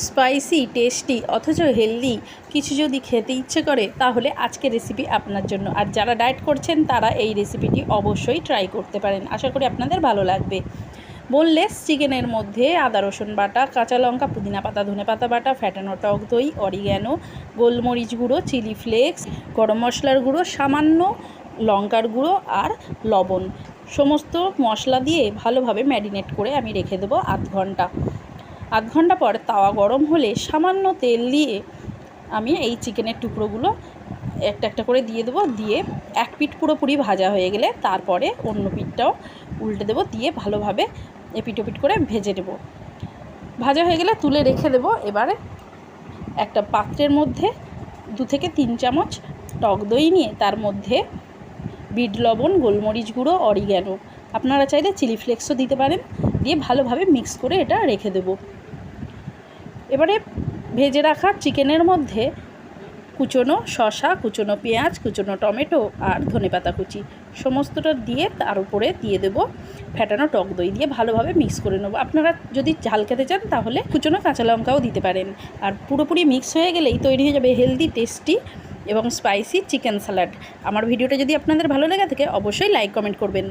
Spicy tasty অথচ healthy কিছু যদি খেতে ইচ্ছে করে তাহলে আজকের রেসিপি আপনার জন্য। আর যারা ডায়েট করছেন তারা এই রেসিপিটি অবশ্যই ট্রাই করতে পারেন, আশা করি আপনাদের ভালো লাগবে। বোনলেস চিকেনের মধ্যে আদা রসুন বাটা, কাঁচা লঙ্কা, পুদিনা পাতা, ধনে পাতা বাটা, ফ্যাটানো টক দই, অরিগ্যানো, গোলমরিচ গুঁড়ো, চিলি ফ্লেক্স, গরম মশলার গুঁড়ো, সামান্য লঙ্কার গুঁড়ো আর লবণ, সমস্ত মশলা দিয়ে ভালোভাবে ম্যারিনেট করে আমি রেখে দেবো আধ ঘন্টা পর তাওয়া গরম হলে সামান্য তেল দিয়ে আমি এই চিকেনের টুকরোগুলো একটা একটা করে দিয়ে দেবো। দিয়ে এক পিঠ পুরোপুরি ভাজা হয়ে গেলে তারপরে অন্য পিঠটাও উল্টে দেবো, দিয়ে ভালোভাবে এপিট ওপিট করে ভেজে দেবো। ভাজা হয়ে গেলে তুলে রেখে দেবো। এবারে একটা পাত্রের মধ্যে 2 থেকে 3 চামচ টক দই নিয়ে তার মধ্যে বিট লবণ, গোলমরিচ গুঁড়ো, অরিগ্যানো, আপনারা চাইলে চিলি ফ্লেক্সও দিতে পারেন, দিয়ে ভালোভাবে মিক্স করে এটা রেখে দেবো। এবারে ভেজে রাখা চিকেনের মধ্যে কুচনো শসা, কুচনো পেঁয়াজ, কুচনো টমেটো আর ধনেপাতা কুচি সমস্তটা দিয়ে তার উপরে দিয়ে দেবো ফ্যাটানো টক দই, দিয়ে ভালোভাবে মিক্স করে নেবো। আপনারা যদি ঝাল খেতে চান তাহলে কুচনো কাঁচা লঙ্কাও দিতে পারেন। আর পুরোপুরি মিক্স হয়ে গেলেই তৈরি হয়ে যাবে হেলদি, টেস্টি এবং স্পাইসি চিকেন স্যালাড। আমার ভিডিওটা যদি আপনাদের ভালো লেগে থাকে অবশ্যই লাইক কমেন্ট করবেন।